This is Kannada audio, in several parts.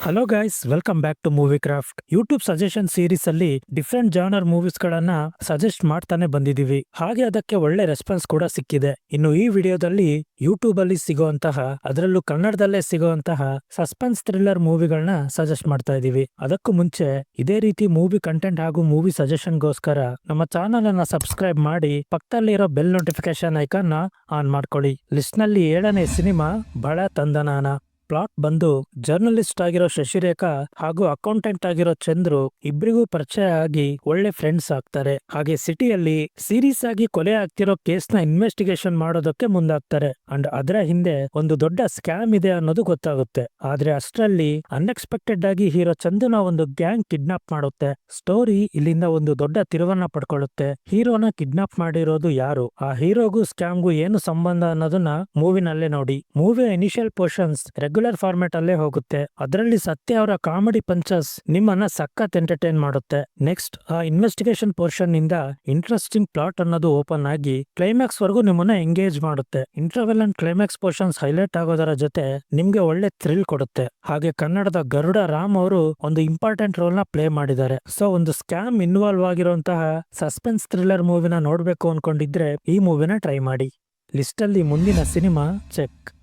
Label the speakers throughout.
Speaker 1: Hello guys, welcome back to Movie Craft. YouTube suggestion series ಅಲ್ಲಿ ಡಿಫ್ರೆಂಟ್ ಜಾನರ್ ಮೂವೀಸ್ ಗಳನ್ನ ಸಜೆಸ್ಟ್ ಮಾಡ್ತಾನೆ ಬಂದಿದೀವಿ. ಹಾಗೆ ಅದಕ್ಕೆ ಒಳ್ಳೆ ರೆಸ್ಪಾನ್ಸ್ ಕೂಡ ಸಿಕ್ಕಿದೆ. ಇನ್ನು ಈ ವಿಡಿಯೋದಲ್ಲಿ ಯೂಟ್ಯೂಬ್ ಅಲ್ಲಿ ಸಿಗುವಂತಹ, ಅದರಲ್ಲೂ ಕನ್ನಡದಲ್ಲೇ ಸಿಗುವಂತಹ ಸಸ್ಪೆನ್ಸ್ ಥ್ರಿಲ್ಲರ್ ಮೂವಿಗಳನ್ನ ಸಜೆಸ್ಟ್ ಮಾಡ್ತಾ ಇದೀವಿ. ಅದಕ್ಕೂ ಮುಂಚೆ ಇದೇ ರೀತಿ ಮೂವಿ ಕಂಟೆಂಟ್ ಹಾಗೂ ಮೂವಿ ಸಜೆಷನ್ ಗೋಸ್ಕರ ನಮ್ಮ ಚಾನಲ್ ಅನ್ನ ಸಬ್ಸ್ಕ್ರೈಬ್ ಮಾಡಿ ಪಕ್ಕದಲ್ಲಿರೋ ಬೆಲ್ ನೋಟಿಫಿಕೇಶನ್ ಐಕಾನ್ ನ ಆನ್ ಮಾಡ್ಕೊಳ್ಳಿ. ಲಿಸ್ಟ್ ನಲ್ಲಿ 7ನೇ ಸಿನಿಮಾ ಬಳ ತಂದನಾನ. ಪ್ಲಾಟ್ ಬಂದು ಜರ್ನಲಿಸ್ಟ್ ಆಗಿರೋ ಶಶಿರೇಖಾ ಹಾಗೂ ಅಕೌಂಟೆಂಟ್ ಆಗಿರೋ ಚಂದ್ರು ಇಬ್ಬರಿಗೂ ಪರಿಚಯ ಆಗಿ ಒಳ್ಳೆ ಫ್ರೆಂಡ್ಸ್ ಆಗ್ತಾರೆ. ಹಾಗೆ ಸಿಟಿಯಲ್ಲಿ ಸೀರಿಯಸ್ ಆಗಿ ಕೊಲೆ ಆಗ್ತಿರೋ ಕೇಸ್ ನ ಇನ್ವೆಸ್ಟಿಗೇಷನ್ ಮಾಡೋದಕ್ಕೆ ಮುಂದಾಗ್ತಾರೆ. ಅಂಡ್ ಅದರ ಹಿಂದೆ ಒಂದು ದೊಡ್ಡ ಸ್ಕ್ಯಾಮ್ ಇದೆ ಅನ್ನೋದು ಗೊತ್ತಾಗುತ್ತೆ. ಆದ್ರೆ ಅಷ್ಟರಲ್ಲಿ ಅನ್ಎಕ್ಸ್ಪೆಕ್ಟೆಡ್ ಆಗಿ ಹೀರೋ ಚಂದುನ ಒಂದು ಗ್ಯಾಂಗ್ ಕಿಡ್ನಾಪ್ ಮಾಡುತ್ತೆ. ಸ್ಟೋರಿ ಇಲ್ಲಿಂದ ಒಂದು ದೊಡ್ಡ ತಿರುವನ್ನ ಪಡ್ಕೊಳ್ಳುತ್ತೆ. ಹೀರೋನ ಕಿಡ್ನಾಪ್ ಮಾಡಿರೋದು ಯಾರು, ಆ ಹೀರೋಗೂ ಸ್ಕ್ಯಾಮ್ಗೂ ಏನು ಸಂಬಂಧ ಅನ್ನೋದನ್ನ ಮೂವಿನಲ್ಲೇ ನೋಡಿ. ಮೂವಿಯ ಇನಿಷಿಯಲ್ ಪೋರ್ಷನ್ಸ್ ರೆಗ್ಯುಲರ್ ಫಾರ್ಮೆಟ್ ಅಲ್ಲೇ ಹೋಗುತ್ತೆ. ಅದರಲ್ಲಿ ಸತ್ಯ ಅವರ ಕಾಮಿಡಿ ಪಂಚಸ್ ನಿಮ್ಮನ್ನ ಸಖತ್ ಎಂಟರ್ಟೈನ್ ಮಾಡುತ್ತೆ. ನೆಕ್ಸ್ಟ್ ಆ ಇನ್ವೆಸ್ಟಿಗೇಷನ್ ಪೋರ್ಷನ್ ನಿಂದ ಇಂಟ್ರೆಸ್ಟಿಂಗ್ ಪ್ಲಾಟ್ ಅನ್ನೋದು ಓಪನ್ ಆಗಿ ಕ್ಲೈಮ್ಯಾಕ್ಸ್ ವರೆಗೂ ನಿಮ್ಮನ್ನ ಎಂಗೇಜ್ ಮಾಡುತ್ತೆ. Interval and climax portions highlight ಆಗೋದರ ಜೊತೆ ನಿಮ್ಗೆ ಒಳ್ಳೆ ಥ್ರಿಲ್ ಕೊಡುತ್ತೆ. ಹಾಗೆ ಕನ್ನಡದ ಗರುಡ ರಾಮ್ ಅವರು ಒಂದು ಇಂಪಾರ್ಟೆಂಟ್ ರೋಲ್ ನ ಪ್ಲೇ ಮಾಡಿದ್ದಾರೆ. ಸೊ ಒಂದು ಸ್ಕ್ಯಾಮ್ ಇನ್ವಾಲ್ವ್ ಆಗಿರುವಂತಹ ಸಸ್ಪೆನ್ಸ್ ಥ್ರಿಲ್ಲರ್ ಮೂವಿನ ನೋಡ್ಬೇಕು ಅನ್ಕೊಂಡಿದ್ರೆ ಈ ಮೂವಿನ ಟ್ರೈ ಮಾಡಿ. ಲಿಸ್ಟ್ ಅಲ್ಲಿ ಮುಂದಿನ ಸಿನಿಮಾ ಚೆಕ್.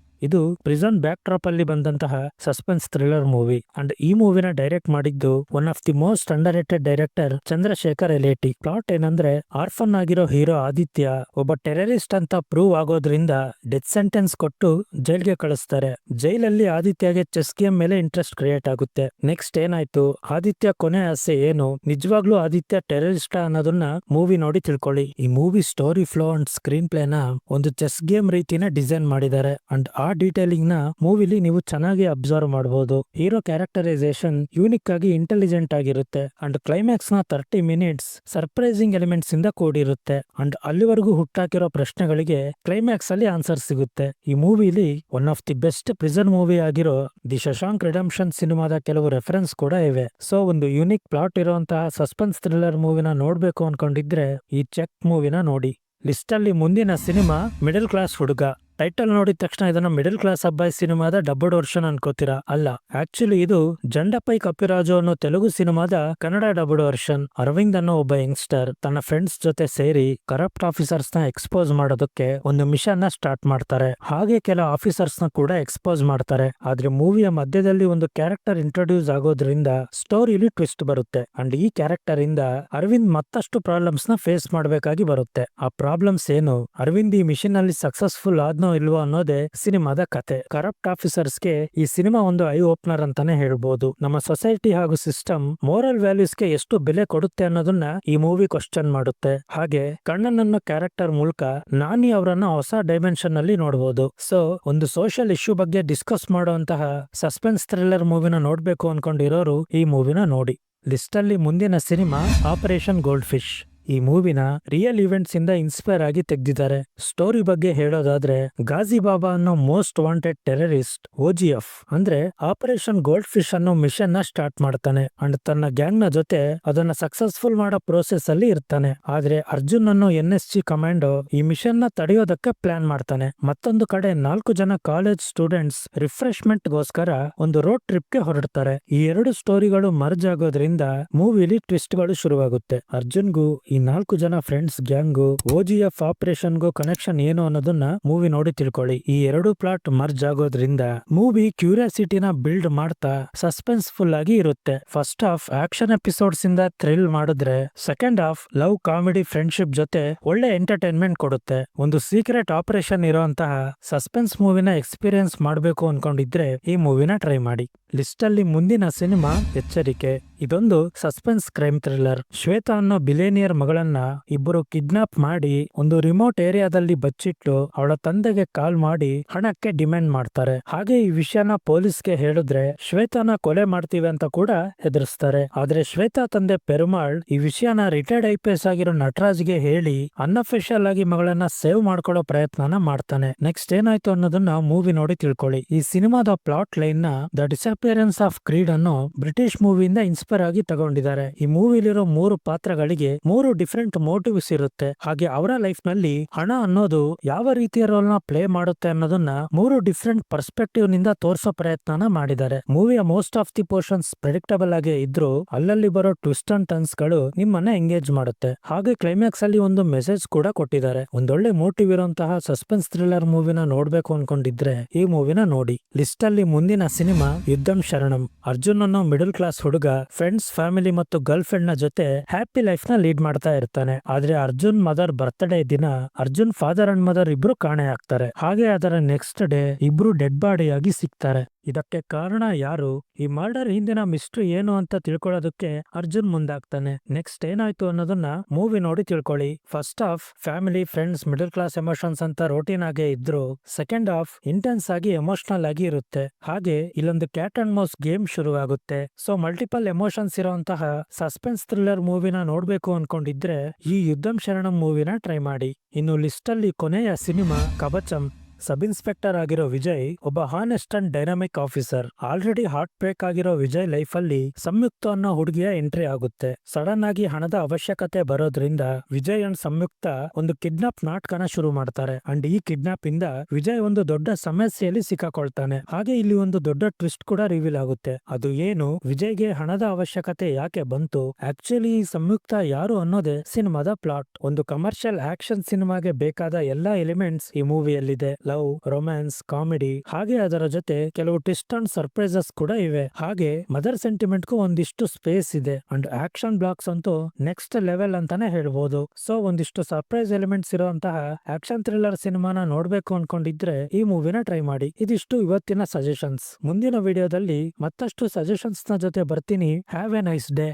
Speaker 1: ಇದು ಪ್ರಿಸನ್ ಬ್ಯಾಕ್ ಡ್ರಾಪ್ ಅಲ್ಲಿ ಬಂದಂತಹ ಸಸ್ಪೆನ್ಸ್ ಥ್ರಿಲ್ಲರ್ ಮೂವಿ. ಅಂಡ್ ಈ ಮೂವಿನ ಡೈರೆಕ್ಟ್ ಮಾಡಿದ್ದು one of the most underrated director Chandrasekhar Yeleti. Plot ಏನಂದ್ರೆ, ಆರ್ಫನ್ ಆಗಿರೋ ಹೀರೋ ಆದಿತ್ಯ ಒಬ್ಬ ಟೆರರಿಸ್ಟ್ ಅಂತ ಪ್ರೂವ್ ಆಗೋದ್ರಿಂದ ಡೆತ್ ಸೆಂಟೆನ್ಸ್ ಕೊಟ್ಟು ಜೈಲ್ಗೆ ಕಳಿಸ್ತಾರೆ. ಜೈಲಲ್ಲಿ ಆದಿತ್ಯಗೆ ಚೆಸ್ ಗೇಮ್ ಮೇಲೆ ಇಂಟ್ರೆಸ್ಟ್ ಕ್ರಿಯೇಟ್ ಆಗುತ್ತೆ. ನೆಕ್ಸ್ಟ್ ಏನಾಯ್ತು, ಆದಿತ್ಯ ಕೊನೆ ಆಸೆ ಏನು, ನಿಜವಾಗ್ಲೂ ಆದಿತ್ಯ ಟೆರರಿಸ್ಟ್ ಅನ್ನೋದನ್ನ ಮೂವಿ ನೋಡಿ ತಿಳ್ಕೊಳ್ಳಿ. ಈ ಮೂವಿ ಸ್ಟೋರಿ ಫ್ಲೋ ಅಂಡ್ ಸ್ಕ್ರೀನ್ ಪ್ಲೇನ ಒಂದು ಚೆಸ್ ಗೇಮ್ ರೀತಿನ ಡಿಸೈನ್ ಮಾಡಿದ್ದಾರೆ. ಅಂಡ್ ಆ ಡೀಟೇಲಿಂಗ್ ನ ಮೂವಿಲಿ ನೀವು ಚೆನ್ನಾಗಿ ಅಬ್ಸರ್ವ್ ಮಾಡಬಹುದು. ಹೀರೋ ಕ್ಯಾರೆಕ್ಟರೈಸೇಷನ್ ಯೂನಿಕ್ ಆಗಿ ಇಂಟೆಲಿಜೆಂಟ್ ಆಗಿರುತ್ತೆ. ಅಂಡ್ ಕ್ಲೈಮ್ಯಾಕ್ಸ್ ನ 30 ಮಿನಿಟ್ಸ್ ಸರ್ಪ್ರೈಸಿಂಗ್ ಎಲಿಮೆಂಟ್ಸ್ ಇಂದ ಕೂಡಿರುತ್ತೆ. ಅಂಡ್ ಅಲ್ಲಿವರೆಗೂ ಹುಟ್ಟಾಕಿರೋ ಪ್ರಶ್ನೆಗಳಿಗೆ ಕ್ಲೈಮ್ಯಾಕ್ಸ್ ಅಲ್ಲಿ ಆನ್ಸರ್ ಸಿಗುತ್ತೆ. ಈ ಮೂವಿಲಿ one of the best prison movie ಆಗಿರೋ ದಿ ಶಶಾಂಕ್ ರಿಡೆಂಪ್ಷನ್ ಸಿನಿಮಾದ ಕೆಲವು ರೆಫರೆನ್ಸ್ ಕೂಡ ಇವೆ. ಸೊ ಒಂದು ಯೂನಿಕ್ ಪ್ಲಾಟ್ ಇರುವಂತಹ ಸಸ್ಪೆನ್ಸ್ ಥ್ರಿಲ್ಲರ್ ಮೂವಿನ ನೋಡ್ಬೇಕು ಅನ್ಕೊಂಡಿದ್ರೆ ಈ ಚೆಕ್ ಮೂವಿನ ನೋಡಿ. ಲಿಸ್ಟ್ ಅಲ್ಲಿ ಮುಂದಿನ ಸಿನಿಮಾ ಮಿಡಲ್ ಕ್ಲಾಸ್ ಹುಡುಗ. ಟೈಟಲ್ ನೋಡಿದ ತಕ್ಷಣ ಇದನ್ನ ಮಿಡಲ್ ಕ್ಲಾಸ್ ಅಬ್ಬಾಯಿ ಸಿನಿಮಾದ ಡಬ್ಬಡ್ ವರ್ಷನ್ ಅನ್ಕೋತೀರಾ? ಅಲ್ಲ, ಆಕ್ಚುಲಿ ಇದು ಜಂಡಪೈ ಕಪಿರಾಜು ಅನ್ನೋ ತೆಲುಗು ಸಿನಿಮಾದ ಕನ್ನಡ ಡಬ್ಬಡ್ ವರ್ಷನ್. ಅರವಿಂದ್ ಅನ್ನೋ ಒಬ್ಬ ಯಂಗ್ಸ್ಟರ್ ತನ್ನ ಫ್ರೆಂಡ್ಸ್ ಜೊತೆ ಸೇರಿ ಕರಪ್ಟ್ ಆಫೀಸರ್ಸ್ ನ ಎಕ್ಸ್ಪೋಸ್ ಮಾಡೋದಕ್ಕೆ ಒಂದು ಮಿಷನ್ ನ ಸ್ಟಾರ್ಟ್ ಮಾಡ್ತಾರೆ. ಹಾಗೆ ಕೆಲ ಆಫೀಸರ್ಸ್ ನ ಕೂಡ ಎಕ್ಸ್ಪೋಸ್ ಮಾಡ್ತಾರೆ. ಆದ್ರೆ ಮೂವಿಯ ಮಧ್ಯದಲ್ಲಿ ಒಂದು ಕ್ಯಾರೆಕ್ಟರ್ ಇಂಟ್ರೊಡ್ಯೂಸ್ ಆಗೋದ್ರಿಂದ ಸ್ಟೋರಿಲಿ ಟ್ವಿಸ್ಟ್ ಬರುತ್ತೆ. ಅಂಡ್ ಈ ಕ್ಯಾರೆಕ್ಟರ್ ಇಂದ ಅರವಿಂದ್ ಮತ್ತಷ್ಟು ಪ್ರಾಬ್ಲಮ್ಸ್ ನ ಫೇಸ್ ಮಾಡಬೇಕಾಗಿ ಬರುತ್ತೆ. ಆ ಪ್ರಾಬ್ಲಮ್ಸ್ ಏನು, ಅರವಿಂದ್ ಈ ಮಿಷನ್ ಅಲ್ಲಿ ಸಕ್ಸಸ್ಫುಲ್ ಆದ್ನೋ ಇಲ್ವೋ ಅನ್ನೋದೇ ಸಿನಿಮಾದ ಕತೆ. ಕರಪ್ಟ್ ಆಫೀಸರ್ಸ್ ಗೆ ಈ ಸಿನಿಮಾ ಒಂದು ಐ ಓಪನರ್ ಅಂತಾನೆ ಹೇಳ್ಬೋದು. ನಮ್ಮ ಸೊಸೈಟಿ ಹಾಗೂ ಸಿಸ್ಟಮ್ ಮೋರಲ್ ವ್ಯಾಲ್ಯೂಸ್ ಗೆ ಎಷ್ಟು ಬೆಲೆ ಕೊಡುತ್ತೆ ಅನ್ನೋದನ್ನ ಈ ಮೂವಿ ಕ್ವಶನ್ ಮಾಡುತ್ತೆ. ಹಾಗೆ ಕಣ್ಣನ್ ಅನ್ನೋ ಕ್ಯಾರೆಕ್ಟರ್ ಮೂಲಕ ನಾನಿ ಅವರನ್ನ ಹೊಸ ಡೈಮೆನ್ಷನ್ ಅಲ್ಲಿ ನೋಡಬಹುದು. ಸೊ ಒಂದು ಸೋಷಿಯಲ್ ಇಶ್ಯೂ ಬಗ್ಗೆ ಡಿಸ್ಕಸ್ ಮಾಡುವಂತಹ ಸಸ್ಪೆನ್ಸ್ ಥ್ರಿಲ್ಲರ್ ಮೂವಿನ ನೋಡ್ಬೇಕು ಅನ್ಕೊಂಡಿರೋರು ಈ ಮೂವಿನ ನೋಡಿ. ಲಿಸ್ಟ್ ಅಲ್ಲಿ ಮುಂದಿನ ಸಿನಿಮಾ ಆಪರೇಷನ್ ಗೋಲ್ಡ್ ಫಿಶ್. ಈ ಮೂವಿನ ರಿಯಲ್ ಇವೆಂಟ್ಸ್ ಇಂದ ಇನ್ಸ್ಪೈರ್ ಆಗಿ ತೆಗ್ದಿದ್ದಾರೆ. ಸ್ಟೋರಿ ಬಗ್ಗೆ ಹೇಳೋದಾದ್ರೆ, ಗಾಜಿ ಬಾಬಾ ಅನ್ನೋ ಮೋಸ್ಟ್ ವಾಂಟೆಡ್ ಟೆರರಿಸ್ಟ್ OGF ಅಂದ್ರೆ ಆಪರೇಷನ್ ಗೋಲ್ಡ್ ಫಿಶ್ ಅನ್ನೋ ಮಿಷನ್ ನ ಸ್ಟಾರ್ಟ್ ಮಾಡ್ತಾನೆ. ಅಂಡ್ ತನ್ನ ಗ್ಯಾಂಗ್ ನ ಜೊತೆ ಅದನ್ನ ಸಕ್ಸಸ್ಫುಲ್ ಮಾಡೋ ಪ್ರೋಸೆಸ್ ಅಲ್ಲಿ ಇರ್ತಾನೆ. ಆದ್ರೆ ಅರ್ಜುನ್ ಅನ್ನೋ NSG ಕಮಾಂಡೋ ಈ ಮಿಷನ್ ನ ತಡೆಯೋದಕ್ಕೆ ಪ್ಲಾನ್ ಮಾಡ್ತಾನೆ. ಮತ್ತೊಂದು ಕಡೆ 4 ಜನ ಕಾಲೇಜ್ ಸ್ಟೂಡೆಂಟ್ಸ್ ರಿಫ್ರೆಶ್ಮೆಂಟ್ ಗೋಸ್ಕರ ಒಂದು ರೋಡ್ ಟ್ರಿಪ್ ಗೆ ಹೊರಡ್ತಾರೆ. ಈ ಎರಡು ಸ್ಟೋರಿಗಳು ಮರ್ಜ್ ಆಗೋದ್ರಿಂದ ಮೂವಿಲಿ ಟ್ವಿಸ್ಟ್ ಗಳು ಶುರುವಾಗುತ್ತೆ. ಅರ್ಜುನ್ಗೂ ಈ 4 ಜನ ಫ್ರೆಂಡ್ಸ್ ಗ್ಯಾಂಗು OGF ಆಪರೇಷನ್ ಗೋ ಕನೆಕ್ಷನ್ ಏನು ಅನ್ನೋದನ್ನ ಮೂವಿ ನೋಡಿ ತಿಳ್ಕೊಳ್ಳಿ. ಈ ಎರಡು ಪ್ಲಾಟ್ ಮರ್ಜ್ ಆಗೋದ್ರಿಂದ ಮೂವಿ ಕ್ಯೂರಿಯಾಸಿಟಿನ ಬಿಲ್ಡ್ ಮಾಡ್ತಾ ಸಸ್ಪೆನ್ಸ್ಫುಲ್ ಆಗಿ ಇರುತ್ತೆ. ಫಸ್ಟ್ ಹಾಫ್ ಆಕ್ಷನ್ ಎಪಿಸೋಡ್ಸ್ ಇಂದ ಥ್ರಿಲ್ ಮಾಡಿದ್ರೆ, second half love comedy friendship ಜೊತೆ ಒಳ್ಳೆ ಎಂಟರ್ಟೈನ್ಮೆಂಟ್ ಕೊಡುತ್ತೆ. ಒಂದು ಸೀಕ್ರೆಟ್ ಆಪರೇಷನ್ ಇರೋಂತಹ ಸಸ್ಪೆನ್ಸ್ ಮೂವಿನ ಎಕ್ಸ್ಪೀರಿಯನ್ಸ್ ಮಾಡಬೇಕು ಅನ್ಕೊಂಡಿದ್ರೆ ಈ ಮೂವಿನ ಟ್ರೈ ಮಾಡಿ. ಲಿಸ್ಟ್ ಅಲ್ಲಿ ಮುಂದಿನ ಸಿನಿಮಾ ಎಚ್ಚರಿಕೆ. ಇದೊಂದು ಸಸ್ಪೆನ್ಸ್ ಕ್ರೈಮ್ ಥ್ರಿಲ್ಲರ್. ಶ್ವೇತಾ ಅನ್ನೋ ಬಿಲೇನಿಯರ್ ಮಗಳನ್ನ ಇಬ್ಬರು ಕಿಡ್ನಾಪ್ ಮಾಡಿ ಒಂದು ರಿಮೋಟ್ ಏರಿಯಾದಲ್ಲಿ ಬಚ್ಚಿಟ್ಟು ಅವಳ ತಂದೆಗೆ ಕಾಲ್ ಮಾಡಿ ಹಣಕ್ಕೆ ಡಿಮ್ಯಾಂಡ್ ಮಾಡ್ತಾರೆ. ಹಾಗೆ ಈ ವಿಷಯನ ಪೊಲೀಸ್ಗೆ ಹೇಳಿದ್ರೆ ಶ್ವೇತಾನ ಕೊಲೆ ಮಾಡ್ತೀವಿ ಅಂತ ಕೂಡ ಹೆದರ್ಸ್ತಾರೆ. ಆದ್ರೆ ಶ್ವೇತಾ ತಂದೆ ಪೆರುಮಾಳ್ ಈ ವಿಷಯನ ರಿಟೈರ್ಡ್ IPS ಆಗಿರೋ ನಟರಾಜ್ಗೆ ಹೇಳಿ ಅನ್ಅಫಿಷಿಯಲ್ ಆಗಿ ಮಗಳನ್ನ ಸೇವ್ ಮಾಡ್ಕೊಳ್ಳೋ ಪ್ರಯತ್ನನ ಮಾಡ್ತಾನೆ. ನೆಕ್ಸ್ಟ್ ಏನಾಯ್ತು ಅನ್ನೋದನ್ನ ಮೂವಿ ನೋಡಿ ತಿಳ್ಕೊಳ್ಳಿ. ಈ ಸಿನಿಮಾದ ಪ್ಲಾಟ್ ಲೈನ್ ನ ದ ಡಿಸಪಿಯರೆನ್ಸ್ ಆಫ್ ಕ್ರೀಡ್ ಅನ್ನೋ ಬ್ರಿಟಿಷ್ ಮೂವಿಯಿಂದ ಇನ್ಸ್ಪೈರ್ ಆಗಿ ತಗೊಂಡಿದ್ದಾರೆ. ಈ ಮೂವಿಲಿರೋ 3 ಪಾತ್ರಗಳಿಗೆ 3 ಡಿಫರೆಂಟ್ ಮೋಟಿವ್ಸ್ ಇರುತ್ತೆ. ಹಾಗೆ ಅವರ ಲೈಫ್ ನಲ್ಲಿ ಹಣ ಅನ್ನೋದು ಯಾವ ರೀತಿಯ ರೋಲ್ ನ ಪ್ಲೇ ಮಾಡುತ್ತೆ ಅನ್ನೋದನ್ನ 3 ಡಿಫರೆಂಟ್ ಪರ್ಸ್ಪೆಕ್ಟಿವ್ ನಿಂದ ತೋರಿಸೋ ಪ್ರಯತ್ನನ ಮಾಡಿದ್ದಾರೆ. ಮೂವಿಯ most of the portions predictable ಆಗೇ ಇದ್ರು ಅಲ್ಲಲ್ಲಿ ಬರೋ ಟ್ವಿಸ್ಟ್ ಅಂಡ್ ಟರ್ನ್ಸ್ ಗಳು ನಿಮ್ಮನ್ನ ಎಂಗೇಜ್ ಮಾಡುತ್ತೆ. ಹಾಗೆ ಕ್ಲೈಮ್ಯಾಕ್ಸ್ ಅಲ್ಲಿ ಒಂದು ಮೆಸೇಜ್ ಕೂಡ ಕೊಟ್ಟಿದ್ದಾರೆ. ಒಂದೊಳ್ಳೆ ಮೋಟಿವ್ ಇರುವಂತಹ ಸಸ್ಪೆನ್ಸ್ ಥ್ರಿಲ್ಲರ್ ಮೂವಿನ ನೋಡ್ಬೇಕು ಅನ್ಕೊಂಡಿದ್ರೆ ಈ ಮೂವಿನ ನೋಡಿ. ಲಿಸ್ಟ್ ಅಲ್ಲಿ ಮುಂದಿನ ಸಿನಿಮಾ ಯುದ್ಧಂ ಶರಣಂ. ಅರ್ಜುನ್ ಅನ್ನೋ ಮಿಡಲ್ ಕ್ಲಾಸ್ ಹುಡುಗ ಫ್ರೆಂಡ್ಸ್, ಫ್ಯಾಮಿಲಿ ಮತ್ತು ಗರ್ಲ್ ಫ್ರೆಂಡ್ ನ ಜೊತೆ ಹ್ಯಾಪಿ ಲೈಫ್ ನ ಲೀಡ್ ಮಾಡ್ತಾ ಇರ್ತಾನೆ. ಆದ್ರೆ ಅರ್ಜುನ್ ಮದರ್ ಬರ್ತ್ಡೇ ದಿನ ಅರ್ಜುನ್ ಫಾದರ್ ಅಂಡ್ ಮದರ್ ಇಬ್ರು ಕಾಣೆ ಆಗ್ತಾರೆ. ಹಾಗೆ ಅದರ ನೆಕ್ಸ್ಟ್ ಡೇ ಇಬ್ರು ಡೆಡ್ ಬಾಡಿಯಾಗಿ ಸಿಗ್ತಾರೆ. ಇದಕ್ಕೆ ಕಾರಣ ಯಾರು, ಈ ಮರ್ಡರ್ ಹಿಂದಿನ ಮಿಸ್ಟ್ರಿ ಏನು ಅಂತ ತಿಳ್ಕೊಳ್ಳೋದಕ್ಕೆ ಅರ್ಜುನ್ ಮುಂದಾಗ್ತಾನೆ. ನೆಕ್ಸ್ಟ್ ಏನಾಯ್ತು ಅನ್ನೋದನ್ನ ಮೂವಿ ನೋಡಿ ತಿಳ್ಕೊಳ್ಳಿ. First half family, friends, middle class emotions ಅಂತ ರೋಟೀನ್ ಆಗೇ ಇದ್ರು ಸೆಕೆಂಡ್ ಹಾಫ್ ಇಂಟೆನ್ಸ್ ಆಗಿ ಎಮೋಷನಲ್ ಆಗಿ ಇರುತ್ತೆ. ಹಾಗೆ ಇಲ್ಲೊಂದು ಕ್ಯಾಟ್ ಅಂಡ್ ಮೌಸ್ ಗೇಮ್ ಶುರು ಆಗುತ್ತೆ. ಸೊ ಮಲ್ಟಿಪಲ್ ಎಮೋಷನ್ಸ್ ಇರುವಂತಹ ಸಸ್ಪೆನ್ಸ್ ಥ್ರಿಲ್ಲರ್ ಮೂವಿನ ನೋಡ್ಬೇಕು ಅನ್ಕೊಂಡಿದ್ರೆ ಈ ಯುದ್ಧಂ ಶರಣಂ ಮೂವಿನ ಟ್ರೈ ಮಾಡಿ. ಇನ್ನು ಲಿಸ್ಟ್ ಅಲ್ಲಿ ಕೊನೆಯ ಸಿನಿಮಾ ಕವಚಂ. ಸಬ್ ಇನ್ಸ್ಪೆಕ್ಟರ್ ಆಗಿರೋ ವಿಜಯ್ ಒಬ್ಬ honest and dynamic officer. Already heartbreak ಆಗಿರೋ ವಿಜಯ್ ಲೈಫ್ ಅಲ್ಲಿ ಸಂಯುಕ್ತ ಅನ್ನೋ ಹುಡುಗಿಯ ಎಂಟ್ರಿ ಆಗುತ್ತೆ. ಸಡನ್ ಆಗಿ ಹಣದ ಅವಶ್ಯಕತೆ ಬರೋದ್ರಿಂದ ವಿಜಯ್ ಅಂಡ್ ಸಂಯುಕ್ತ ಒಂದು ಕಿಡ್ನಾಪ್ ನಾಟಕನ ಶುರು ಮಾಡ್ತಾರೆ. ಅಂಡ್ ಈ ಕಿಡ್ನಾಪ್ ಇಂದ ವಿಜಯ್ ಒಂದು ದೊಡ್ಡ ಸಮಸ್ಯೆಯಲ್ಲಿ ಸಿಕ್ಕಾಕೊಳ್ತಾನೆ. ಹಾಗೆ ಇಲ್ಲಿ ಒಂದು ದೊಡ್ಡ ಟ್ವಿಸ್ಟ್ ಕೂಡ ರಿವೀಲ್ ಆಗುತ್ತೆ. ಅದು ಏನು, ವಿಜಯ್ಗೆ ಹಣದ ಅವಶ್ಯಕತೆ ಯಾಕೆ ಬಂತು, ಆಕ್ಚುಲಿ ಈ ಸಂಯುಕ್ತ ಯಾರು ಅನ್ನೋದೇ ಸಿನಿಮಾದ ಪ್ಲಾಟ್. ಒಂದು ಕಮರ್ಷಿಯಲ್ ಆಕ್ಷನ್ ಸಿನಿಮಾಗೆ ಬೇಕಾದ ಎಲ್ಲಾ ಎಲಿಮೆಂಟ್ಸ್ ಈ ಮೂವಿಯಲ್ಲಿದೆ. ಲವ್, ರೊಮ್ಯಾನ್ಸ್, ಕಾಮಿಡಿ, ಹಾಗೆ ಅದರ ಜೊತೆ ಕೆಲವು ಟ್ವಿಸ್ಟ್ ಅಂಡ್ ಸರ್ಪ್ರೈಸಸ್ ಕೂಡ ಇವೆ. ಹಾಗೆ ಮದರ್ ಸೆಂಟಿಮೆಂಟ್ ಗೂ ಒಂದಿಷ್ಟು ಸ್ಪೇಸ್ ಇದೆ. ಅಂಡ್ ಆಕ್ಷನ್ ಬ್ಲಾಕ್ಸ್ ಅಂತೂ ನೆಕ್ಸ್ಟ್ ಲೆವೆಲ್ ಅಂತಾನೆ ಹೇಳ್ಬೋದು. ಸೊ ಒಂದಿಷ್ಟು ಸರ್ಪ್ರೈಸ್ ಎಲಿಮೆಂಟ್ಸ್ ಇರುವಂತಹ ಆಕ್ಷನ್ ಥ್ರಿಲ್ಲರ್ ಸಿನಿಮಾನ ನೋಡ್ಬೇಕು ಅನ್ಕೊಂಡಿದ್ರೆ ಈ ಮೂವಿನ ಟ್ರೈ ಮಾಡಿ. ಇದಿಷ್ಟು ಇವತ್ತಿನ ಸಜೆಷನ್ಸ್. ಮುಂದಿನ ವಿಡಿಯೋದಲ್ಲಿ ಮತ್ತಷ್ಟು ಸಜೆಷನ್ಸ್ ನ ಜೊತೆ ಬರ್ತೀನಿ. Have A nice day.